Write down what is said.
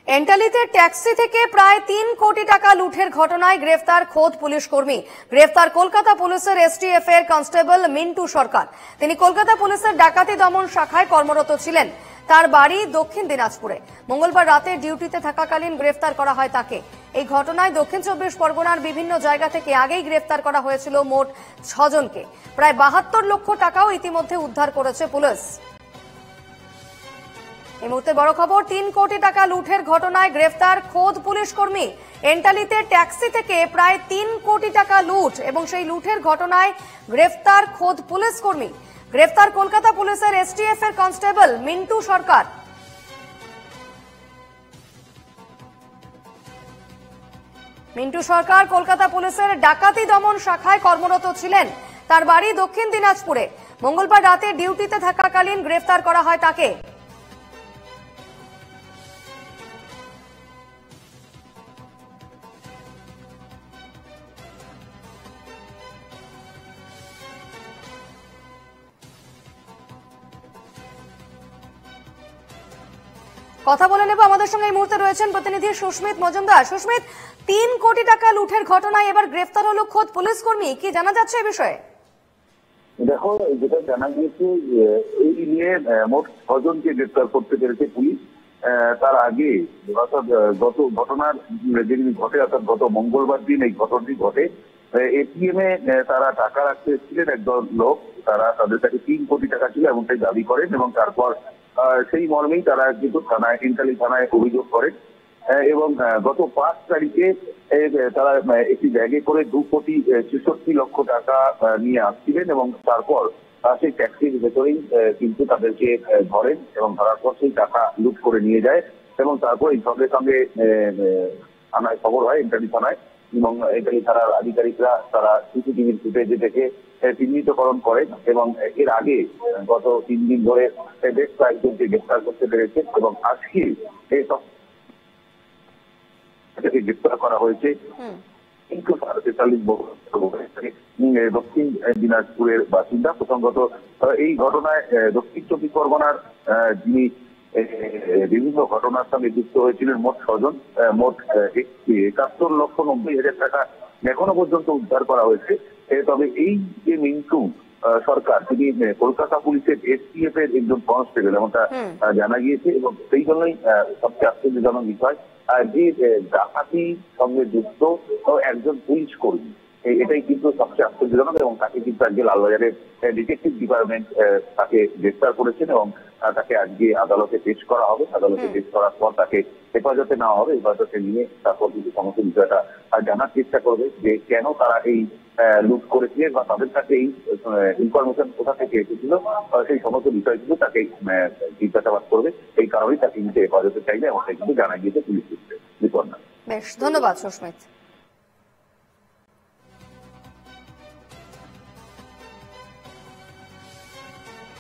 এন্টালিতে taxi থেকে প্রায় ৩ কোটি টাকা লুঠের ঘটনায় গ্রেফতার খোদ পুলিশ কর্মী। গ্রেফতার কলকাতা পুলিশের এসটিএফ এর কনস্টেবল মিন্টু সরকার। তিনি কলকাতা পুলিশের ডাকাতি দমন শাখায় কর্মরত ছিলেন। তার বাড়ি দক্ষিণ দিনাজপুরে। মঙ্গলবার রাতে ডিউটিতে থাকাকালীন গ্রেফতার করা হয় তাকে। এই ঘটনায় দক্ষিণ ২৪ পরগনার বিভিন্ন জায়গা থেকে আগেই গ্রেফতার করা হয়েছিল মোট ৬ জনকে। প্রায় ৭২ লক্ষ টাকাও ইতিমধ্যে উদ্ধার করেছে পুলিশ। এই মুহূর্তে বড় খবর, ৩ কোটি টাকা লুঠের ঘটনায় গ্রেফতার খোদ পুলিশ কর্মী। এন্টালিতে ট্যাক্সি থেকে প্রায় ৩ কোটি টাকা লুট এবং সেই লুঠের ঘটনায় গ্রেফতার খোদ পুলিশ কর্মী। গ্রেফতার কলকাতা পুলিশের এসটিএফ এর কনস্টেবল মিন্টু সরকার। মিন্টু সরকার কলকাতা পুলিশের ডাকাতি দমন শাখায় কর্মরত ছিলেন। তার বাড়ি দক্ষিণ দিনাজপুরে। মঙ্গলবার রাতে ডিউটিতে থাকাকালীন গ্রেফতার করা হয় তাকে। কথা বলে নেব, আমাদের সঙ্গে এই মুহূর্তে রয়েছেন প্রতিনিধি সুস্মিত মজুমদার। সুস্মিত, ৩ কোটি টাকা লুঠের ঘটনায় এবার গ্রেফতার হলো খোদ পুলিশ কর্মী, কি জানা যাচ্ছে এই বিষয়ে? দেখো, যেটা জানা গিয়েছে এই নিয়ে মোট ৬ জনকে গ্রেফতার করতে পেরেছে পুলিশ। তার আগে অর্থাৎ গত ঘটনার যেদিন ঘটে, অর্থাৎ গত মঙ্গলবার দিন এই ঘটনাটি ঘটে। এটিএম এ তারা টাকা রাখতে এসেছিলেন একদল লোক। তাদের কাছে ৩ কোটি টাকা ছিল এমনটাই দাবি করেন এবং তারপর সেই মর্মেই তারা কিন্তু থানায়, ইন্টালি থানায় অভিযোগ করেন এবং গত ৫ তারিখে তারা একটি ব্যাগে করে ২ কোটি ৬৬ লক্ষ টাকা নিয়ে আসছিলেন এবং তারপর সেই ট্যাক্সির ভেতরেই কিন্তু তাদেরকে ধরেন এবং ধরার পর সেই টাকা লুট করে নিয়ে যায় এবং তারপর এই সঙ্গে সঙ্গে থানায় খবর হয়, ইন্টালি থানায়, এবং ইন্টালি থানার আধিকারিকরা তারা সিসিটিভির ফুটেজে দেখে চিহ্নিতকরণ করেন এবং এর আগে গত ৩ দিন ধরে বেশ কয়েকজনকে গ্রেফতার করতে পেরেছে এবং আজকে এই সব গ্রেফতার করা হয়েছে। দক্ষিণ দিনাজপুরের বাসিন্দা। প্রসঙ্গত এই ঘটনায় দক্ষিণ ২৪ পরগনার যিনি বিভিন্ন ঘটনার সঙ্গে যুক্ত হয়েছিলেন মোট ৬ জন, মোট ৭১,৯০,০০০ টাকা এখনো পর্যন্ত উদ্ধার করা হয়েছে। তবে এই যে মিন্টু সরকার, তিনি কলকাতা পুলিশের এসটিএফ এর একজন কনস্টেবল এমনটা জানা গিয়েছে এবং সেই জন্যই সবচেয়ে আশ্চর্যজনক বিষয় যে ডাকাতির সঙ্গে যুক্ত একজন পুলিশ কর্মী, এটাই কিন্তু সবচেয়ে আশ্চর্যজনক এবং তাকে কিন্তু আজকে লালবাজারের ডিটেকটিভ ডিপার্টমেন্ট তাকে গ্রেফতার করেছেন এবং তাকে আজকে আদালতে পেশ করা হবে। আদালতে পেশ করার পর তাকে হেফাজতে নেওয়া হবে। হেফাজতে নিয়ে তারপর কিন্তু সমস্ত বিষয়টা জানার চেষ্টা করবে যে কেন তারা এই লুট করেছিলেন বা তাদের কাছে এই ইনফরমেশন কোথা থেকে এসেছিল, সেই সমস্ত বিষয়গুলো তাকে জিজ্ঞাসাবাদ করবে। এই কারণেই তাকে কিন্তু হেফাজতে চাইবে এবং সেটা কিন্তু জানা গিয়েছে পুলিশ সূত্রে। বেশ, ধন্যবাদ সুস্মিত।